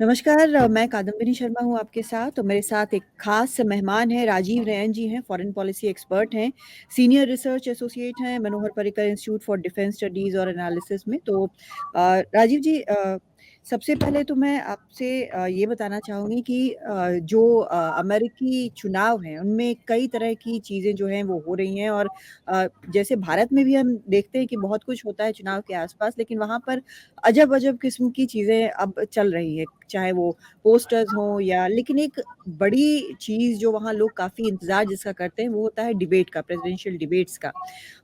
नमस्कार, मैं कादम्बिनी शर्मा हूँ आपके साथ और मेरे साथ एक खास मेहमान हैं, राजीव रैन जी हैं, फॉरेन पॉलिसी एक्सपर्ट हैं, सीनियर रिसर्च एसोसिएट हैं, Manohar Parrikar institute for defence studies और एनालिसिस में। तो राजीव जी, सबसे पहले तो मैं आपसे ये बताना चाहूँगी कि जो अमेरिकी चुनाव हैं, उनमें कई तरह की चीज़ें जो हैं वो हो रही हैं और जैसे भारत में भी हम देखते हैं कि बहुत कुछ होता है चुनाव के आसपास, लेकिन वहाँ पर अजब-अजब किस्म की चीज़ें अब चल रही हैं, चाहे वो पोस्टर्स हों या लेकिन एक बड़ी चीज़ जो वहाँ लोग काफ़ी इंतज़ार जिसका करते हैं, वो होता है डिबेट का, प्रेज़िडेंशियल डिबेट्स का।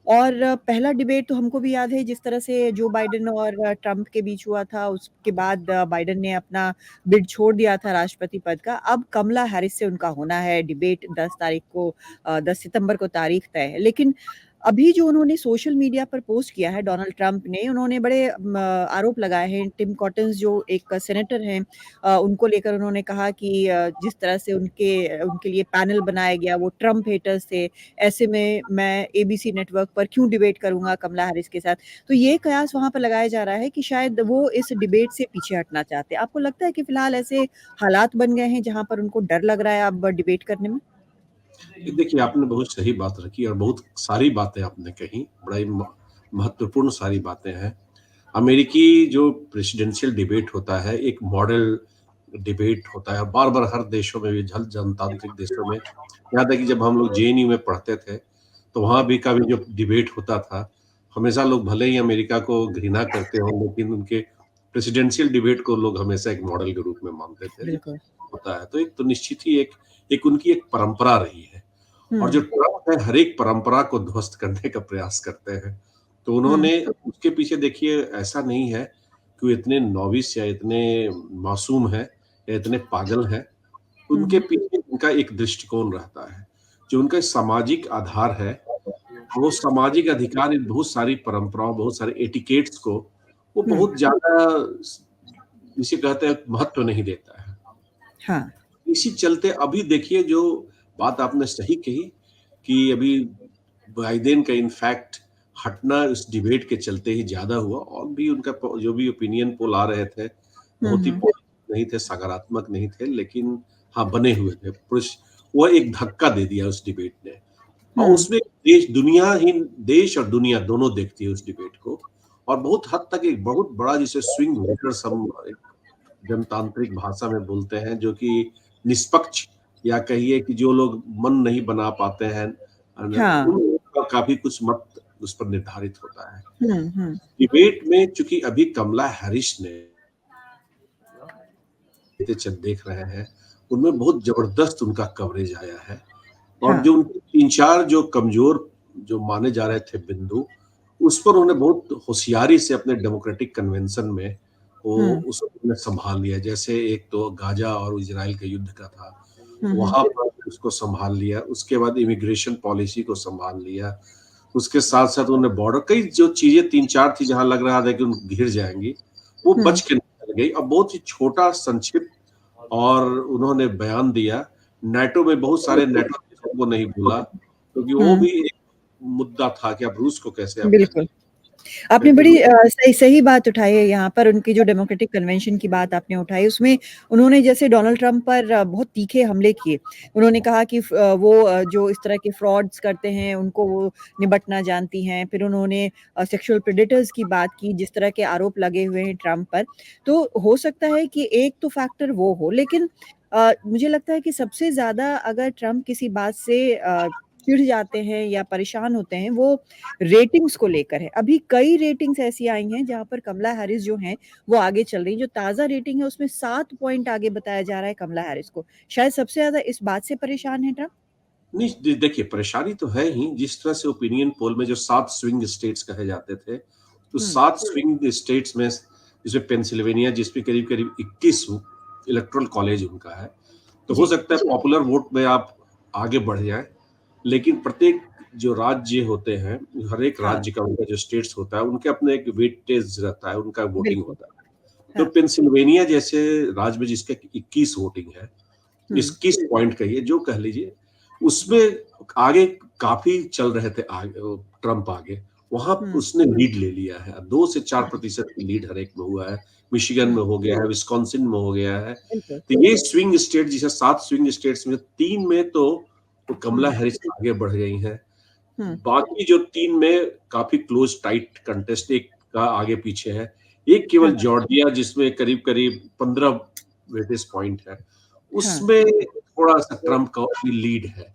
और पहला डिबेट तो हमको भी याद है जिस तरह से जो बाइडेन और ट्रंप के बीच हुआ था, उसके बाद बाइडेन ने अपना बिड छोड़ दिया था राष्ट्रपति पद का। अब कमला हैरिस से उनका होना है डिबेट 10 तारीख को, 10 सितंबर को तारीख तय है। लेकिन अभी जो उन्होंने सोशल मीडिया पर पोस्ट किया है डोनाल्ड ट्रंप ने, उन्होंने बड़े आरोप लगाए हैं। टिम कॉटन्स जो एक सेनेटर हैं, उनको लेकर उन्होंने कहा कि जिस तरह से उनके उनके लिए पैनल बनाया गया वो ट्रंप हेटर्स थे। ऐसे में मैं एबीसी नेटवर्क पर क्यों डिबेट करूँगा कमला हैरिस के साथ। तो ये कयास वहाँ पर लगाया जा रहा है कि शायद वो इस डिबेट से पीछे हटना चाहते हैं। आपको लगता है कि फिलहाल ऐसे हालात बन गए हैं जहाँ पर उनको डर लग रहा है अब डिबेट करने में? ये देखिए, आपने बहुत सही बात रखी और बहुत सारी बातें आपने कही, बड़ा ही महत्वपूर्ण सारी बातें हैं। अमेरिकी जो प्रेसिडेंशियल डिबेट होता है, एक मॉडल डिबेट होता है, बार-बार हर देशों में भी जनतांत्रिक देशों में, यहाँ तक कि जब हम लोग जेएनयू में पढ़ते थे, तो वहाँ भी का भी जो डिबेट होता था, हमेशा लोग भले ही अमेरिका को घृणा करते हों, लेकिन उनके प्रेसिडेंशियल डिबेट को लोग हमेशा एक मॉडल के रूप में मानते थे, जो बिल्कुल। होता है। तो एक तो निश्चित ही एक एक उनकी एक परंपरा रही है। और जो हुँ, ट्रम्प है हर एक परंपरा को ध्वस्त करने का प्रयास करते हैं। तो हुँ, उन्होंने उसके पीछे देखिए ऐसा नहीं है कि वो इतने नॉविस या इतने मासूम हैं या इतने पागल हैं। हुँ, उनके हुँ, पीछे उनका एक दृष्टिकोण रहता है। जो उनका सामाजिक आधार है, वो सामाजिक अधिकार इन बहुत सारी परंपराओं, बहुत सारे एटिकेट्स को वो हुँ, बहुत ज़्यादा जिसे कहते हैं महत्व नहीं देता है। हाँ, इसी चलते अभी देखिए जो बात आपने सही कही कि अभी बाइडेन का इनफैक्ट हटना इस डिबेट के चलते ही ज़्यादा हुआ और भी उनका जो भी ओपिनियन पोल आ रहे थे, हुँ, बहुत ही हुँ, पॉजिटिव नहीं थे, सकारात्मक नहीं थे, लेकिन हाँ, बने हुए थे। पुश वो एक धक्का दे दिया उस डिबेट ने और हुँ, उसमें देश और दुनिया दोनों देखती है उस डिबेट को और बहुत हद तक एक बहुत बड़ा जिसे स्विंग वोटर्स हम एक जनतांत्रिक भाषा में बोलते हैं, जो कि निष्पक्ष या कहिए कि जो लोग मन नहीं बना पाते हैं, उन हाँ, लोगों का काफ़ी कुछ मत उस पर निर्धारित होता है। हुँ, हुँ, डिबेट में चूँकि अभी कमला हैरिस ने देख रहे हैं, उनमें बहुत ज़बरदस्त उनका कवरेज आया है और हाँ, जो उनके 3-4 जो कमज़ोर जो माने जा रहे थे बिंदु, उस पर उन्होंने बहुत होशियारी से अपने डेमोक्रेटिक कन्वेंशन में वो हुँ, उसको उन्होंने सँभाल लिया। जैसे एक तो गाज़ा और इज़राइल के युद्ध का था, हुँ, हुँ, वहाँ पर उसको सँभाल लिया, उसके बाद इमिग्रेशन पॉलिसी को सँभाल लिया, उसके साथ-साथ उन्होंने बॉर्डर कई जो चीज़ें 3-4 थी जहाँ लग रहा था कि घिर जाएँगी, वो हुँ, बच के निकल गई और बहुत ही छोटा संक्षिप्त और उन्होंने बयान दिया। नाटो में बहुत सारे नाटो देशों को नहीं भूला, क्योंकि वो हुँ, भी एक मुद्दा था कि आप रूस को कैसे आप बिल्कुल। कहेंगे? आपने क्योंकि बड़ी रूस सही सही बात उठाई है यहाँ पर उनकी जो डेमोक्रेटिक कन्वेंशन की बात आपने उठाई, उसमें उन्होंने जैसे डोनाल्ड ट्रंप पर बहुत तीखे हमले किए। उन्होंने कहा कि वो जो इस तरह के फ्रॉड्स करते हैं, उनको वो निपटना जानती हैं। फिर उन्होंने सेक्सुअल प्रेडेटर्स की बात की, जिस तरह के आरोप लगे हुए हैं ट्रंप पर। तो हो सकता है कि एक तो फैक्टर वो हो, लेकिन मुझे लगता है कि सबसे ज़्यादा अगर ट्रंप किसी बात से चिढ़ जाते हैं या परेशान होते हैं, वो रेटिंग्स को लेकर है। अभी कई रेटिंग्स ऐसी आई हैं जहाँ पर कमला हैरिस जो हैं, वो आगे चल रही हैं। जो ताज़ा रेटिंग है उसमें 7 पॉइंट आगे बताया जा रहा है कमला हैरिस को। शायद सबसे ज़्यादा इस बात से परेशान हैं ट्रम्प? नहीं देखिए परेशानी तो है ही, जिस तरह से ओपिनियन पोल में जो 7 स्विंग स्टेट्स कहे जाते थे, तो हुँ, 7 स्विंग स्टेट्स में जिसमें पेंसिल्वेनिया जिसमें करीब-करीब 21 इलेक्टोरल कॉलेज उनका है। तो हो जी। सकता है पॉपुलर वोट में आप आगे बढ़ जाएँ, लेकिन प्रत्येक जो राज्य होते हैं, हर एक हाँ, राज्य का उनका जो स्टेट्स होता है, उनके अपने एक वेटेज रहता है, उनका वोटिंग बिल्कुल। होता है। तो हाँ, पेंसिल्वेनिया जैसे राज्य में जिसका 21 वोटिंग है, हुँ, 21 पॉइंट कहिए जो कह लीजिए, उसमें आगे काफ़ी चल रहे थे ट्रम्प आगे, वहाँ हुँ, उसने लीड ले लिया है। 2 से हुँ, 4% की लीड हर एक में हुआ है। मिशिगन हुँ, में हो गया है, विस्कॉन्सिन में हो गया है। बिल्कुल। तो ये स्विंग स्टेट जिसे 7 स्विंग स्टेट्स में 3 में तो कमला हुँ, हैरिस आगे बढ़ गई हैं। हुँ, बाकी जो 3 में काफ़ी क्लोज़ टाइट कंटेस्ट एक का आगे-पीछे है। एक केवल हाँ, जॉर्जिया जिसमें करीब-करीब 15 वेटेज पॉइंट है, हाँ, उसमें थोड़ा-सा ट्रम्प का भी लीड है।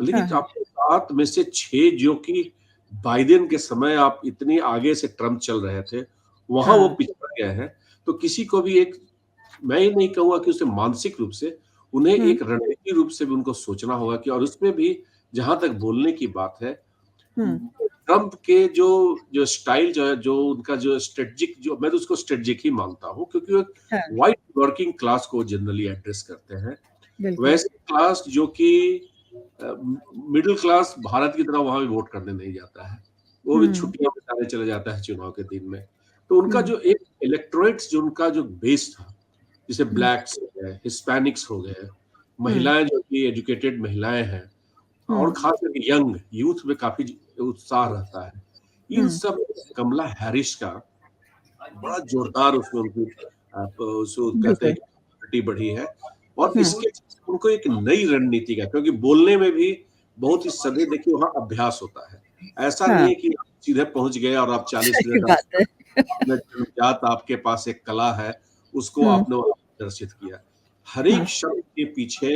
हाँ, लेकिन हाँ, आपको 7 में से 6 जो कि बाइडेन के समय आप इतनी आगे से ट्रम्प चल रहे थे, वहाँ वो हाँ, पिछड़ गए हैं। तो किसी को भी एक मैं ये नहीं कहूँगा कि उसे मानसिक रूप से, उन्हें हुँ, एक रणनीतिक रूप से भी उनको सोचना होगा कि और उसमें भी जहाँ तक बोलने की बात है, हुँ, ट्रम्प के जो स्टाइल जो है, जो उनका जो स्ट्रेटजिक जो मैं तो उसको स्ट्रेटजिक ही मानता हूँ क्योंकि वो हाँ, व्हाइट वर्किंग क्लास को जनरली एड्रेस करते हैं। बिल्कुल। वैसे क्लास जो कि मिडिल क्लास भारत की तरह वहाँ भी वोट करने नहीं जाता है। वो भी हुँ, छुट्टियाँ बिताने चले जाता है चुनाव के दिन में। तो उनका हुँ, जो एक इलेक्टोरेट्स जो उनका जो बेस था, जैसे हुँ, ब्लैक्स हो गए, हिस्पैनिक्स हो गए, हुँ, महिलाएँ जो कि एजुकेटेड महिलाएँ हैं और हुँ, खास करके यंग यूथ में काफ़ी उत्साह रहता है। इन हुँ, सब कमला हैरिस का बड़ा जोरदार उसमें उनकी उसको कहते हैं बिल्कुल। कि पॉपुलैरिटी बढ़ी है और हुँ, इसके उनको एक नई रणनीति का क्योंकि बोलने में भी बहुत ही सभ्य देखिए वहाँ अभ्यास होता है। ऐसा नहीं हाँ, है कि आप सीधे पहुँच गए और आप 40 सही मिनट बात है। आपने जन्मजात आपके पास एक कला है, उसको हुँ, आपने वहाँ प्रदर्शित किया। हर हुँ, एक शब्द के पीछे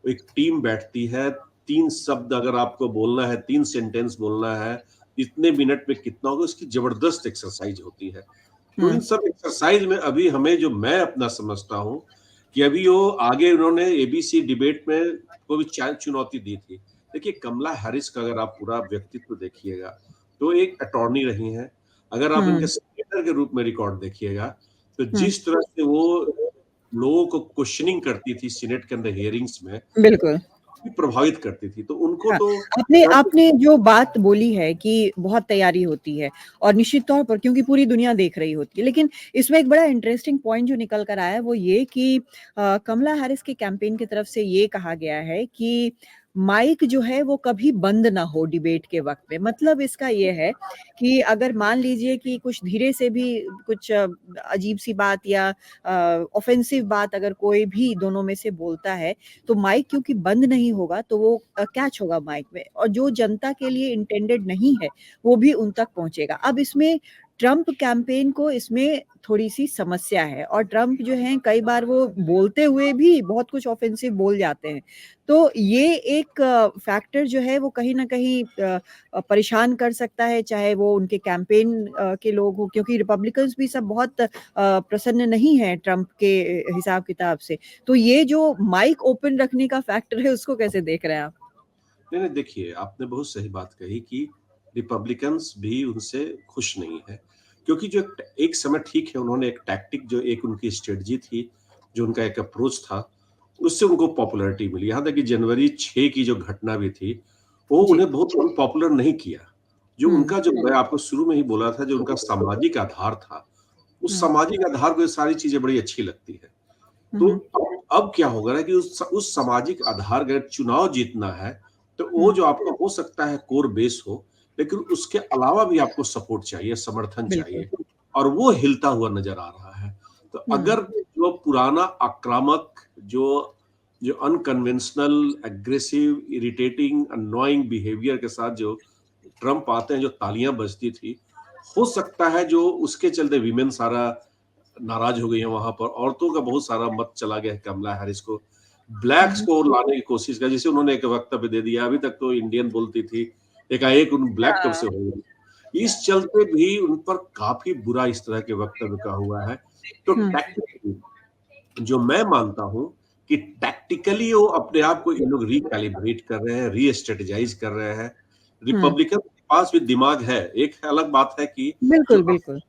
एक टीम बैठती है, 3 शब्द अगर आपको बोलना है, 3 सेंटेंस बोलना है, इतने मिनट में कितना होगा, उसकी ज़बरदस्त एक्सरसाइज़ होती है। तो हुँ, इन सब एक्सरसाइज़ में अभी हमें जो मैं अपना समझता हूँ, कि अभी वो आगे उन्होंने एबीसी डिबेट में को भी चुनौती दी थी। देखिए कमला हैरिस का अगर आप पूरा व्यक्तित्व देखिएगा, तो एक अटॉर्नी रही हैं। अगर आप इनके हुँ, सेनेटर के रूप में रिकॉर्ड देखिएगा, तो हुँ, जिस तरह से वो लोगों को क्वेश्चनिंग करती थी सीनेट के अंदर हियरिंग्स में, बिल्कुल। काफ़ी प्रभावित करती थी। तो उनको हाँ, तो आपने आपने जो बात बोली है कि बहुत तैयारी होती है और निश्चित तौर पर क्योंकि पूरी दुनिया देख रही होती है। लेकिन इसमें एक बड़ा इंटरेस्टिंग पॉइंट जो निकल कर आया है वो ये कि कमला हैरिस के कैंपेन की तरफ से ये कहा गया है कि माइक जो है वो कभी बंद ना हो डिबेट के वक़्त में। मतलब इसका ये है कि अगर मान लीजिए कि कुछ धीरे से भी कुछ अजीब-सी बात या ऑफेंसिव बात अगर कोई भी दोनों में से बोलता है तो माइक क्योंकि बंद नहीं होगा तो वो कैच होगा माइक में और जो जनता के लिए इंटेंडेड नहीं है, वो भी उन तक पहुँचेगा। अब इसमें ट्रम्प कैंपेन को इसमें थोड़ी-सी समस्या है और ट्रम्प जो हैं कई बार वो बोलते हुए भी बहुत कुछ ऑफेंसिव बोल जाते हैं। तो ये एक फैक्टर जो है वो कहीं न कहीं परेशान कर सकता है, चाहे वो उनके कैंपेन के लोग हों क्योंकि रिपब्लिकन्स भी सब बहुत प्रसन्न नहीं हैं ट्रम्प के हिसाब-किताब से। तो ये जो माइक ओपन रखने का फैक्टर है उसको कैसे देख रहे हैं आप? नहीं, नहीं देखिए, आपने बहुत सही बात कही कि रिपब्लिकन्स भी उनसे खुश नहीं है। क्योंकि जो एक समय ठीक है उन्होंने एक टैक्टिक जो एक उनकी स्ट्रेटजी थी, जो उनका एक अप्रोच था, उससे उनको पॉपुलैरिटी मिली। यहाँ तक कि जनवरी 6 की जो घटना भी थी, वो जी। उन्हें बहुत अनपॉपुलर नहीं किया। जो हुँ, उनका जो मैं आपको शुरू में ही बोला था, जो उनका सामाजिक आधार था, उस हुँ, सामाजिक आधार को ये सारी चीज़ें बड़ी अच्छी लगती हैं। हुँ, तो हुँ, अब क्या होगा ना कि उस सामाजिक आधार अगर चुनाव जीतना है, तो वो हुँ, जो आपका हो सकता है कोर बेस हो, लेकिन उसके अलावा भी आपको सपोर्ट चाहिए, समर्थन बिल्कुल। चाहिए और वो हिलता हुआ नज़र आ रहा है। तो हुँ, अगर जो पुराना आक्रामक जो जो unconventional, aggressive, irritating, annoying behaviour के साथ जो ट्रम्प आते हैं, जो तालियाँ बजती थी, हो सकता है जो उसके चलते विमेन सारा नाराज हो गई हैं वहां पर औरतों का बहुत सारा मत चला गया है कमला हैरिस को हुँ, ब्लैक्स हुँ। को लाने की कोशिश कर जैसे उन्होंने एक वक्तव्य दे दिया अभी तक तो इंडियन बोलती थी एकाएक उन ब्लैक कब हाँ, से हो गई इस चलते भी उन पर काफी बुरा इस तरह के वक्तव्य का हुआ है तो हुँ, टैक्टिकली जो मैं मानता हूं कि टैक्टिकली वो अपने आप को इन लोग रिकैलिब्रेट कर रहे हैं री स्ट्रेटेजाइज कर रहे हैं हुँ। रिपब्लिकन के पास भी दिमाग है एक अलग बात है कि बिल्कुल, जो बिल्कुल।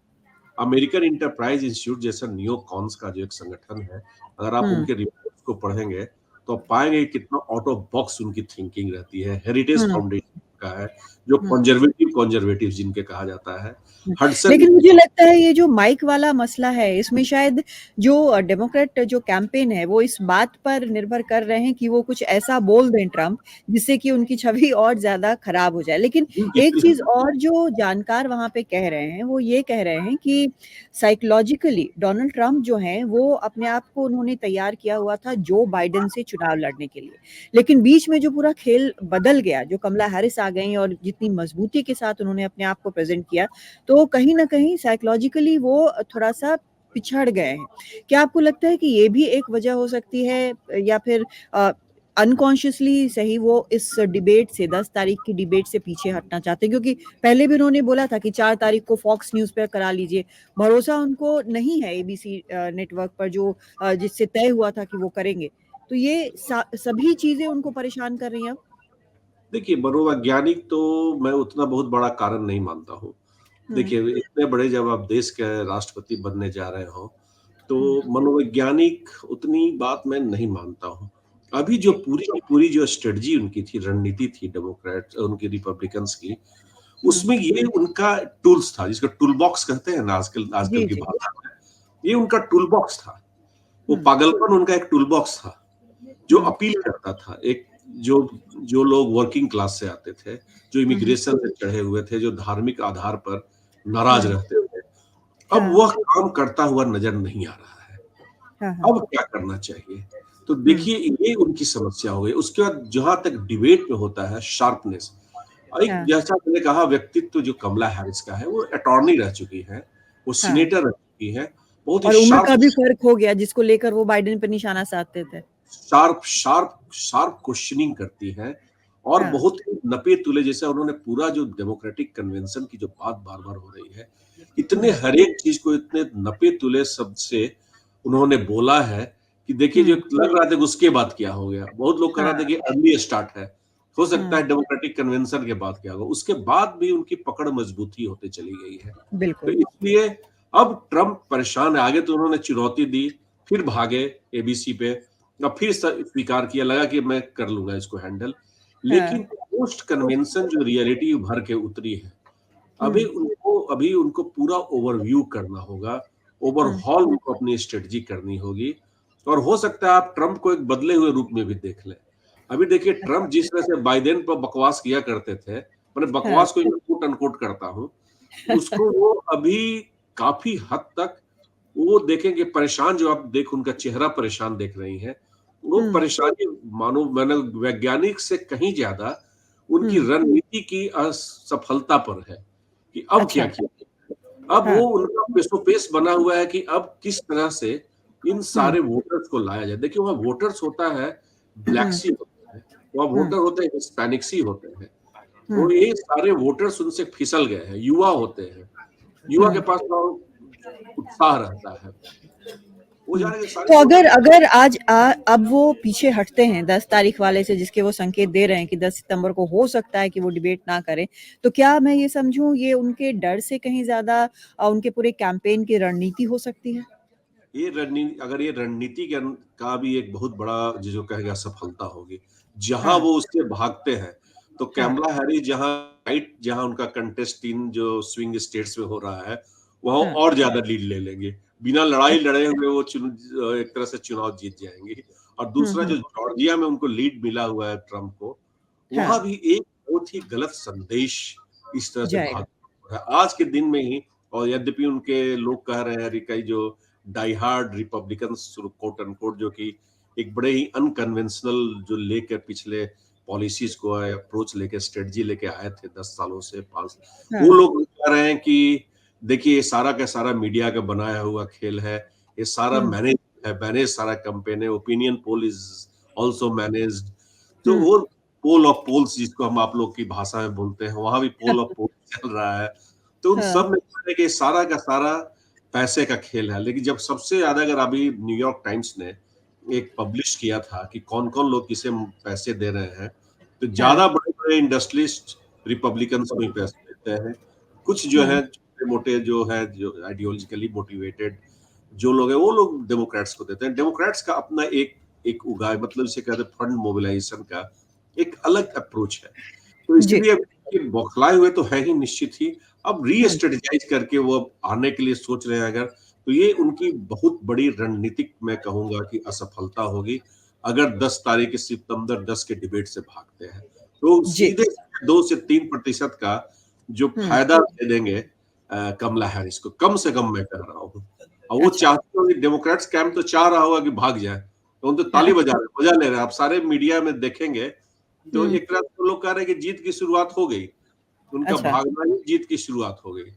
अमेरिकन इंटरप्राइज इंस्टीट्यूट जैसा नियोकॉन्स का जो एक संगठन है, अगर आप हुँ, उनके रिपोर्ट्स को पढ़ेंगे, तो आप पाएँगे कितना आउट ऑफ बॉक्स उनकी थिंकिंग रहती है। हेरिटेज हुँ, फाउंडेशन का है, जो हुँ, कंजर्वेटिव कंजर्वेटिव जिनके कहा जाता है। हुँ, हडसन लेकिन मुझे लगता है ये जो माइक वाला मसला है, इसमें शायद जो डेमोक्रेट जो कैंपेन है, वो इस बात पर निर्भर कर रहे हैं कि वो कुछ ऐसा बोल दें ट्रम्प, जिससे कि उनकी छवि और ज़्यादा खराब हो जाए। लेकिन एक चीज़ और जो जानकार वहाँ पे कह रहे हैं, वो ये कह रहे हैं कि साइकोलॉजिकली डोनाल्ड ट्रम्प जो हैं, वो अपने आप को उन्होंने तैयार किया हुआ था जो बाइडेन से चुनाव लड़ने के लिए। लेकिन बीच में जो पूरा खेल बदल गया, जो कमला हैरिस आ गईं और जितनी मज़बूती के साथ उन्होंने अपने आप को प्रेज़ेंट किया, तो कहीं न कहीं साइकोलॉजिकली वो थोड़ा-सा पिछड़ गए हैं। क्या आपको लगता है कि ये भी एक वजह हो सकती है या फिर अनकॉन्शियसली सही वो इस डिबेट से 10 तारीख की डिबेट से पीछे हटना चाहते हैं? क्योंकि पहले भी उन्होंने बोला था कि 4 तारीख को फॉक्स न्यूज़ पे करा लीजिए। भरोसा उनको नहीं है एबीसी नेटवर्क पर जो जिससे तय हुआ था कि वो करेंगे। तो ये सभी चीज़ें उनको परेशान कर रही हैं अब? देखिए, मनोवैज्ञानिक तो मैं उतना बहुत बड़ा कारण नहीं मानता हूँ। हुँ, देखिए, इतने बड़े जब आप देश के राष्ट्रपति बनने जा रहे हो, हुँ, तो मनोवैज्ञानिक उतनी बात मैं नहीं मानता हूँ। अभी जो पूरी की पूरी जो स्ट्रेटजी उनकी थी, रणनीति थी डेमोक्रेट उनकी रिपब्लिकन्स की, हुँ। उसमें ये उनका टूल्स था, जिसको टूल बॉक्स कहते हैं ना आजकल आजकल जी, की जी। भाषा में, ये उनका टूल बॉक्स था। वो हुँ, पागलपन उनका एक टूल बॉक्स था, जो हुँ, अपील करता था। एक जो जो लोग वर्किंग क्लास से आते थे, जो हुँ, हुँ, इमिग्रेशन से चढ़े हुए थे, जो धार्मिक आधार पर नाराज़ हुँ। रहते थे, अब हाँ, वह काम करता हुआ नज़र नहीं आ रहा है। हाँ, हाँ। अब क्या करना चाहिए? तो हुँ, देखिए ये उनकी समस्या हो गई। उसके बाद जहाँ तक डिबेट में होता है शार्पनेस, एक हाँ, जैसा मैंने कहा व्यक्तित्व जो कमला हैरिस का है, वो अटॉर्नी रह चुकी हैं, वो हाँ। सीनेटर रह चुकी हैं, बहुत ही और उम्र शार्प का भी फ़र्क हो गया जिसको लेकर वो बाइडेन पे निशाना साधते थे। शार्प शार्प शार्प क्वेश्चनिंग करती हैं और हाँ, बहुत ही नपे-तुले जैसे उन्होंने पूरा जो डेमोक्रेटिक कन्वेंशन की जो बात बार-बार हो रही है, इतने हुँ, हर एक चीज़ को इतने नपे-तुले शब्द से उन्होंने बोला है कि देखिए जो हुँ, लग रहा था कि उसके बाद क्या हो गया? बहुत लोग कह रहे थे हाँ, कि अर्ली स्टार्ट है। हो सकता हुँ, है डेमोक्रेटिक कन्वेंशन के बाद क्या होगा? उसके बाद भी उनकी पकड़ मजबूती होती चली गई है। तो बिल्कुल। इसलिए अब ट्रम्प परेशान है। आगे तो उन्होंने चुनौती दी, फिर भागे एबीसी पे और फिर स्वीकार किया, लगा कि मैं कर लूंगा इसको हैंडल। हाँ, लेकिन पोस्ट कन्वेंशन जो रियलिटी भर के उतरी है, हुँ, अभी उनको पूरा ओवरव्यू करना होगा, हुँ, ओवरहॉल उनको अपनी स्ट्रेटजी करनी होगी और हो सकता है आप ट्रम्प को एक बदले हुए रूप में भी देख लें। अभी देखिए ट्रम्प जिस तरह से बाइडेन पर बकवास किया करते थे, मैंने हाँ, बकवास को मैं कोट अनकोट करता हूँ, उसको वो अभी काफ़ी हद तक वो देखेंगे परेशान, जो आप देख उनका चेहरा परेशान देख रही हैं, वो हुँ, परेशानी मानो मनोवैज्ञानिक से कहीं ज़्यादा उनकी हुँ, रणनीति की असफलता पर है, कि अब क्या अच्छा, किया जाए? अब हाँ, वो उनका पेसोपेस बना हुआ है कि अब किस तरह से इन हुँ, सारे वोटर्स को लाया जाए। देखिए वहाँ वोटर्स होता है, ब्लैक हुँ, सी होते हैं, वहाँ हुँ, वोटर होते हैं, हिस्पैनिक सी होते हैं। हुँ, तो ये सारे वोटर्स उनसे फिसल गए हैं, युवा होते हैं। युवा के हुँ। पास और उत्साह रहता है। वो हुँ। जाने के सारे तो वोटर अगर अगर अब वो पीछे हटते हैं 10 तारीख वाले से जिसके वो संकेत दे रहे हैं कि 10 सितंबर को हो सकता है कि वो डिबेट ना करें, तो क्या मैं ये समझूँ ये उनके डर से कहीं ज़्यादा उनके पूरे कैंपेन की रणनीति हो सकती है? ये अगर ये रणनीति का भी एक बहुत बड़ा जिसको कहेगा सफलता होगी। जहाँ हाँ, वो उससे भागते हैं, तो हाँ, कैमला हैरिस जहाँ उनका कंटेस्ट 3 जो स्विंग स्टेट्स में हो रहा है, वहाँ हाँ, और ज़्यादा लीड ले लेंगे। बिना लड़ाई अच्छा। लड़े हुए वो एक तरह से चुनाव जीत जाएँगे। और हुँ, दूसरा हुँ। जो जॉर्जिया में उनको लीड मिला हुआ है ट्रम्प को, हाँ, वहाँ भी एक बहुत ही गलत संदेश इस तरह से जाएगा। भाग रहा है। आज के दिन में ही, और यद्यपि उनके लोग कह रहे हैं कई जो die hard Republicans quote unquote, जो कि एक बड़े ही अनकन्वेंशनल जो लेकर पिछले पॉलिसीज को अप्रोच लेके स्ट्रेटजी लेके आए थे 10 सालों से 5, वो हाँ, लोग कह रहे हैं कि देखिए ये सारा का सारा मीडिया का बनाया हुआ खेल है, ये सारा हुँ, मैनेज सारा कैंपेन है, opinion pole is also managed. तो हुँ। वो पोल ऑफ पोल्स जिसको हम आप लोग की भाषा में बोलते हैं, वहां भी पोल ऑफ पोल्स चल रहा है। तो उन हाँ, सब में कह रहे हैं कि सारा का सारा पैसे का खेल है। लेकिन जब सबसे ज्यादा, अगर अभी न्यूयॉर्क टाइम्स ने एक पब्लिश किया था कि कौन-कौन लोग किसे पैसे दे रहे हैं, तो हाँ, ज़्यादा बड़े-बड़े इंडस्ट्रियलिस्ट रिपब्लिकन्स को ही पैसे देते हैं। कुछ जो हुँ, हैं छोटे-मोटे जो हैं, जो आइडियोलॉजिकली मोटिवेटेड जो लोग हैं, वो लोग डेमोक्रेट्स को देते हैं। डेमोक्रेट्स का अपना एक एक उगाय, मतलब जिसे कहते हैं फंड मोबिलाइजेशन का एक अलग अप्रोच है। तो जी। इसीलिए देखिए बौखलाए हुए तो हैं ही निश्चित ही, अब हुँ, री-स्ट्रेटेजाइज़ करके वो अब आने के लिए सोच रहे हैं अगर, तो ये उनकी बहुत बड़ी रणनीतिक मैं कहूँगा कि असफलता होगी, अगर 10 तारीख सितंबर 10 के डिबेट से भागते हैं। तो जी। सीधे 2 से 3% का जो हुँ, फ़ायदा दे देंगे कमला हैरिस को, कम से कम मैं कह रहा हूँ। और वो अच्छा। चाहते होंगे डेमोक्रेट्स कैंप तो चाह रहा होगा कि भाग जाए, तो उन तो ताली हाँ, बजा रहे हैं, मज़ा ले रहे हैं। आप सारे मीडिया में देखेंगे तो हुँ, एक तरह से वो लोग कह रहे हैं कि जीत की शुरुआत हो गई। उनका अच्छा। भागना ही जीत की शुरुआत हो गई।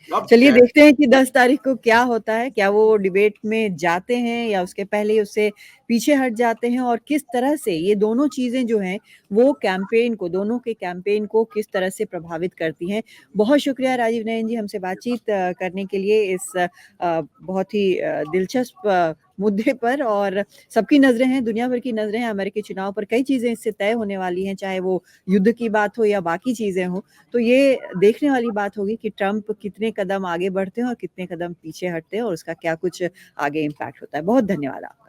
अब चलिए क्या देखते हैं कि 10 तारीख को क्या होता है, क्या वो डिबेट में जाते हैं या उसके पहले ही उससे पीछे हट जाते हैं और किस तरह से ये दोनों चीज़ें जो हैं, वो कैंपेन को दोनों के कैंपेन को किस तरह से प्रभावित करती हैं। बहुत शुक्रिया राजीव नयन जी हमसे बातचीत करने के लिए इस बहुत ही दिलचस्प मुद्दे पर और सबकी नज़रें हैं, दुनिया भर की नज़रें हैं अमेरिकी चुनाव पर, कई चीज़ें इससे तय होने वाली हैं, चाहे वो युद्ध की बात हो या बाकी चीज़ें हों। तो ये देखने वाली बात होगी कि ट्रंप कितने कदम आगे बढ़ते हैं और कितने कदम पीछे हटते हैं और उसका क्या कुछ आगे इम्पैक्ट होता है। बहुत धन्यवाद आपका।